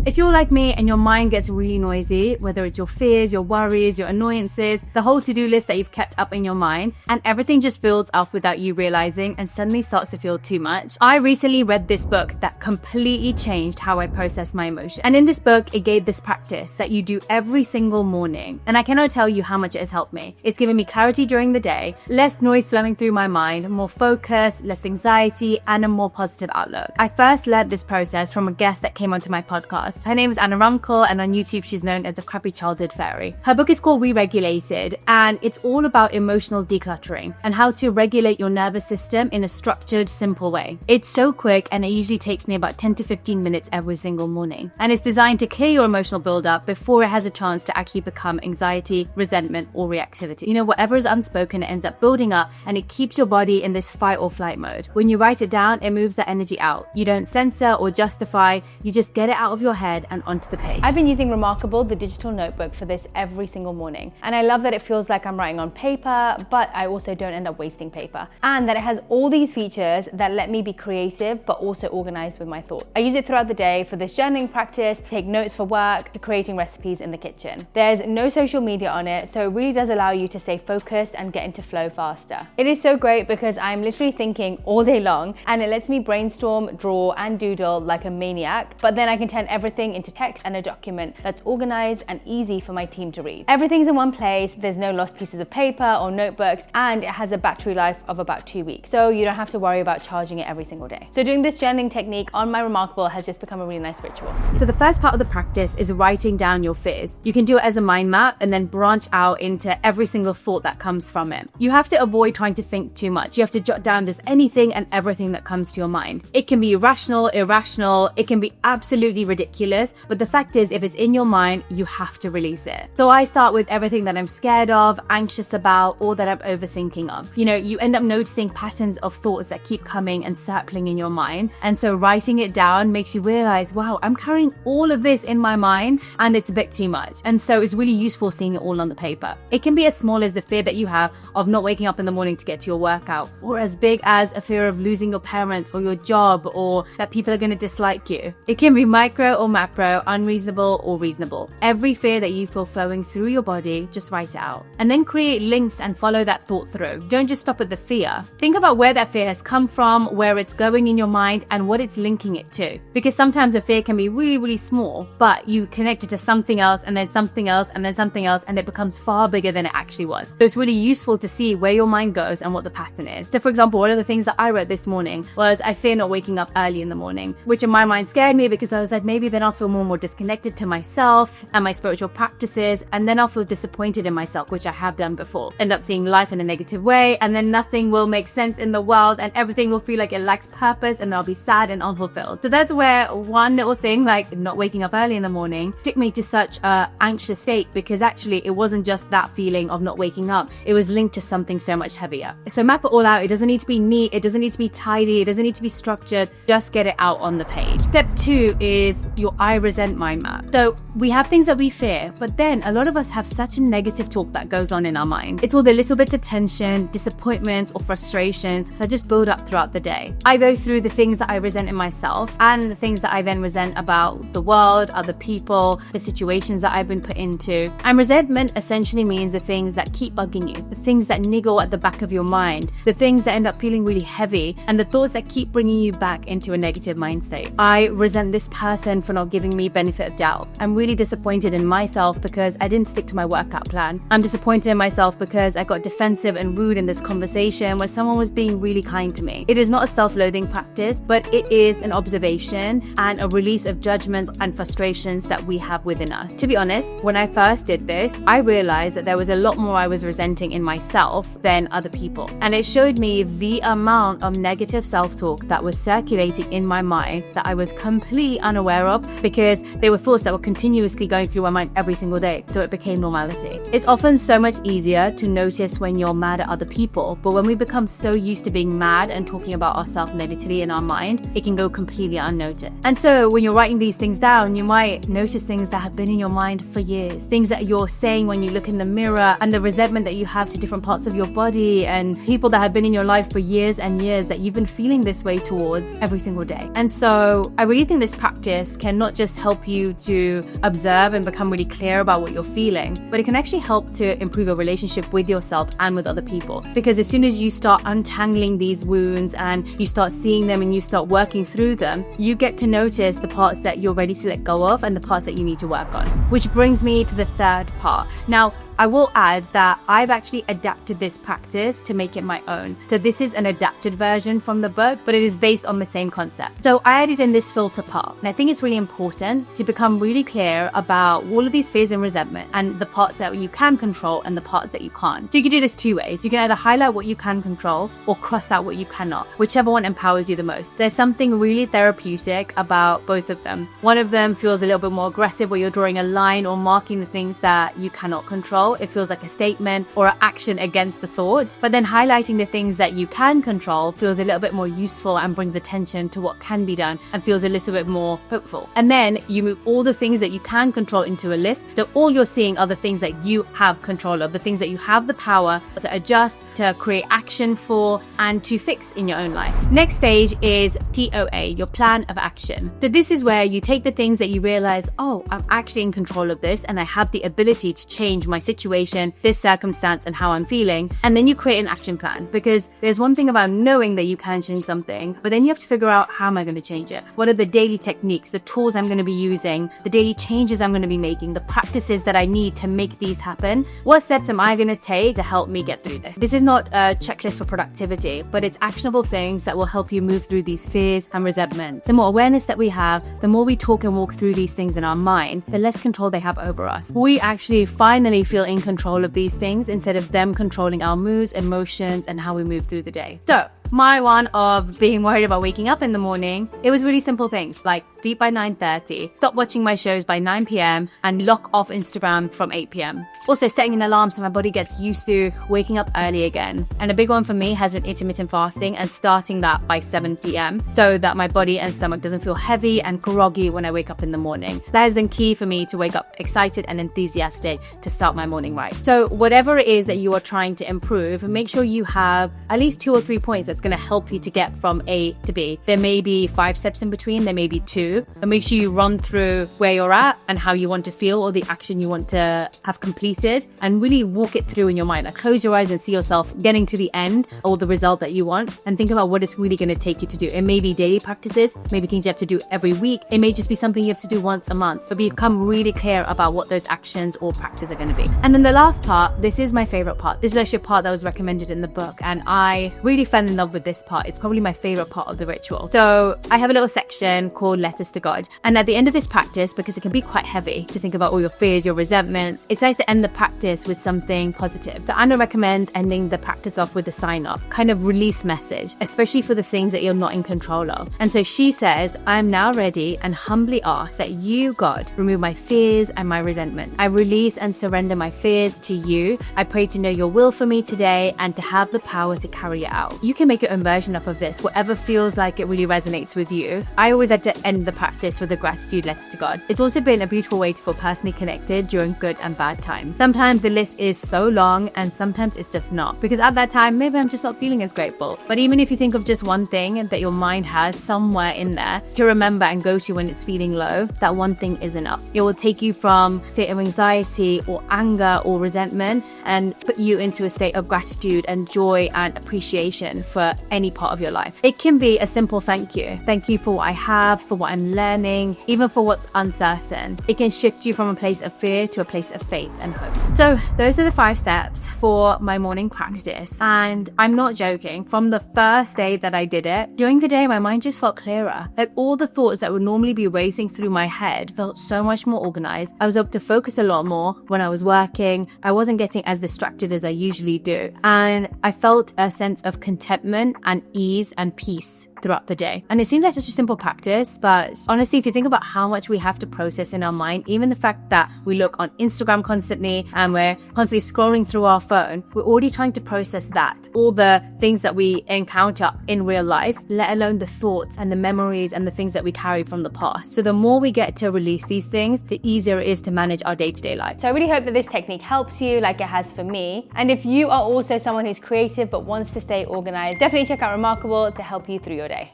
If you're like me and your mind gets really noisy, whether it's your fears, your worries, your annoyances, the whole to-do list that you've kept up in your mind, and everything just fills up without you realizing and suddenly starts to feel too much. I recently read this book that completely changed how I process my emotions. And in this book, it gave this practice that you do every single morning. And I cannot tell you how much it has helped me. It's given me clarity during the day, less noise flowing through my mind, more focus, less anxiety, and a more positive outlook. I first learned this process from a guest that came onto my podcast. Her name is Anna Runkle, and on YouTube, she's known as the Crappy Childhood Fairy. Her book is called Re-Regulated, and it's all about emotional decluttering and how to regulate your nervous system in a structured, simple way. It's so quick, and it usually takes me about 10 to 15 minutes every single morning. And it's designed to clear your emotional buildup before it has a chance to actually become anxiety, resentment, or reactivity. You know, whatever is unspoken, it ends up building up, and it keeps your body in this fight or flight mode. When you write it down, it moves that energy out. You don't censor or justify, you just get it out of your head and onto the page. I've been using Remarkable, the digital notebook, for this every single morning. And I love that it feels like I'm writing on paper, but I also don't end up wasting paper. And that it has all these features that let me be creative, but also organized with my thoughts. I use it throughout the day for this journaling practice, take notes for work, to creating recipes in the kitchen. There's no social media on it, so it really does allow you to stay focused and get into flow faster. It is so great because I'm literally thinking all day long, and it lets me brainstorm, draw, and doodle like a maniac, but then I can turn everything into text and a document that's organized and easy for my team to read. Everything's in one place, there's no lost pieces of paper or notebooks, and it has a battery life of about 2 weeks, so you don't have to worry about charging it every single day. So doing this journaling technique on my Remarkable has just become a really nice ritual. So the first part of the practice is writing down your fears. You can do it as a mind map and then branch out into every single thought that comes from it. You have to avoid trying to think too much. You have to jot down just anything and everything that comes to your mind. It can be rational, irrational, it can be absolutely ridiculous, but the fact is, if it's in your mind, you have to release it. So I start with everything that I'm scared of, anxious about, or that I'm overthinking of. You know, you end up noticing patterns of thoughts that keep coming and circling in your mind. And so writing it down makes you realize, wow, I'm carrying all of this in my mind and it's a bit too much. And so it's really useful seeing it all on the paper. It can be as small as the fear that you have of not waking up in the morning to get to your workout, or as big as a fear of losing your parents or your job, or that people are going to dislike you. It can be micro or macro, unreasonable or reasonable. Every fear that you feel flowing through your body, just write it out. And then create links and follow that thought through. Don't just stop at the fear. Think about where that fear has come from, where it's going in your mind, and what it's linking it to. Because sometimes a fear can be really, really small, but you connect it to something else, and then something else, and then something else, and it becomes far bigger than it actually was. So it's really useful to see where your mind goes and what the pattern is. So for example, one of the things that I wrote this morning was, I fear not waking up early in the morning, which in my mind scared me because I was like, maybe then I'll feel more disconnected to myself and my spiritual practices, and then I'll feel disappointed in myself, which I have done before. End up seeing life in a negative way, and then nothing will make sense in the world, and everything will feel like it lacks purpose, and I'll be sad and unfulfilled. So that's where one little thing like not waking up early in the morning took me to such a anxious state, because actually it wasn't just that feeling of not waking up, it was linked to something so much heavier. So map it all out. It doesn't need to be neat, it doesn't need to be tidy, it doesn't need to be structured, just get it out on the page. Step 2 is your I resent mind map. So we have things that we fear, but then a lot of us have such a negative talk that goes on in our mind. It's all the little bits of tension, disappointments, or frustrations that just build up throughout the day. I go through the things that I resent in myself and the things that I then resent about the world, other people, the situations that I've been put into. And resentment essentially means the things that keep bugging you, the things that niggle at the back of your mind, the things that end up feeling really heavy, and the thoughts that keep bringing you back into a negative mind state. I resent this person for not giving me benefit of doubt. I'm really disappointed in myself because I didn't stick to my workout plan. I'm disappointed in myself because I got defensive and rude in this conversation where someone was being really kind to me. It is not a self-loathing practice, but it is an observation and a release of judgments and frustrations that we have within us. To be honest, when I first did this, I realized that there was a lot more I was resenting in myself than other people. And it showed me the amount of negative self-talk that was circulating in my mind that I was completely unaware of, because they were thoughts that were continuously going through my mind every single day. So it became normality. It's often so much easier to notice when you're mad at other people, but when we become so used to being mad and talking about ourselves negatively in our mind, it can go completely unnoticed. And so when you're writing these things down, you might notice things that have been in your mind for years, things that you're saying when you look in the mirror, and the resentment that you have to different parts of your body and people that have been in your life for years and years that you've been feeling this way towards every single day. And so I really think this practice can and not just help you to observe and become really clear about what you're feeling, but it can actually help to improve your relationship with yourself and with other people. Because as soon as you start untangling these wounds and you start seeing them and you start working through them, you get to notice the parts that you're ready to let go of and the parts that you need to work on. Which brings me to the third part. Now, I will add that I've actually adapted this practice to make it my own. So this is an adapted version from the book, but it is based on the same concept. So I added in this filter part, and I think it's really important to become really clear about all of these fears and resentment and the parts that you can control and the parts that you can't. So you can do this two ways. You can either highlight what you can control or cross out what you cannot, whichever one empowers you the most. There's something really therapeutic about both of them. One of them feels a little bit more aggressive, where you're drawing a line or marking the things that you cannot control. It feels like a statement or an action against the thought. But then highlighting the things that you can control feels a little bit more useful and brings attention to what can be done and feels a little bit more hopeful. And then you move all the things that you can control into a list. So all you're seeing are the things that you have control of, the things that you have the power to adjust, to create action for, and to fix in your own life. Next stage is POA, your plan of action. So this is where you take the things that you realize, oh, I'm actually in control of this and I have the ability to change my situation, this circumstance, and how I'm feeling. And then you create an action plan, because there's one thing about knowing that you can change something, but then you have to figure out, how am I going to change it? What are the daily techniques, the tools I'm going to be using, the daily changes I'm going to be making, the practices that I need to make these happen? What steps am I going to take to help me get through this? This is not a checklist for productivity, but it's actionable things that will help you move through these fears and resentments. The more awareness that we have, the more we talk and walk through these things in our mind, the less control they have over us. We actually finally feel in control of these things instead of them controlling our moods, emotions, and how we move through the day. So my one of being worried about waking up in the morning, it was really simple things like sleep by 9:30, stop watching my shows by 9 p.m, and lock off Instagram from 8 p.m. Also setting an alarm so my body gets used to waking up early again. And a big one for me has been intermittent fasting and starting that by 7 p.m. so that my body and stomach doesn't feel heavy and groggy when I wake up in the morning. That has been key for me to wake up excited and enthusiastic to start my morning right. So whatever it is that you are trying to improve, make sure you have at least 2 or 3 points that's going to help you to get from A to B. There may be 5 steps in between, there may be 2, but make sure you run through where you're at and how you want to feel, or the action you want to have completed, and really walk it through in your mind. Like, close your eyes and see yourself getting to the end or the result that you want, and think about what it's really going to take you to do. It may be daily practices, maybe things you have to do every week. It may just be something you have to do once a month, but become really clear about what those actions or practices are going to be. And then the last part, this is my favorite part. This is actually a part that was recommended in the book, and I really fell in love with this part. It's probably my favorite part of the ritual. So I have a little section called Letters to God. And at the end of this practice, because it can be quite heavy to think about all your fears, your resentments, it's nice to end the practice with something positive. But Anna recommends ending the practice off with a sign-off, kind of release message, especially for the things that you're not in control of. And so she says, I am now ready and humbly ask that you, God, remove my fears and my resentment. I release and surrender my fears to you. I pray to know your will for me today and to have the power to carry it out. You can make your own version up of this, whatever feels like it really resonates with you. I always had to end the practice with a gratitude letter to God. It's also been a beautiful way to feel personally connected during good and bad times. Sometimes the list is so long and sometimes it's just not, because at that time, maybe I'm just not feeling as grateful. But even if you think of just one thing that your mind has somewhere in there to remember and go to when it's feeling low, that one thing is enough. It will take you from a state of anxiety or anger or resentment and put you into a state of gratitude and joy and appreciation for any part of your life. It can be a simple thank you. Thank you for what I have, for what I'm learning, even for what's uncertain. It can shift you from a place of fear to a place of faith and hope. So those are the 5 steps for my morning practice. And I'm not joking. From the first day that I did it, during the day, my mind just felt clearer. Like, all the thoughts that would normally be racing through my head felt so much more organized. I was able to focus a lot more when I was working. I wasn't getting as distracted as I usually do. And I felt a sense of contentment and ease and peace throughout the day. And it seems like such a simple practice, but honestly, if you think about how much we have to process in our mind, even the fact that we look on Instagram constantly and we're constantly scrolling through our phone, we're already trying to process that, all the things that we encounter in real life, let alone the thoughts and the memories and the things that we carry from the past. So the more we get to release these things, the easier it is to manage our day-to-day life. So I really hope that this technique helps you like it has for me. And if you are also someone who's creative but wants to stay organized, definitely check out Remarkable to help you through your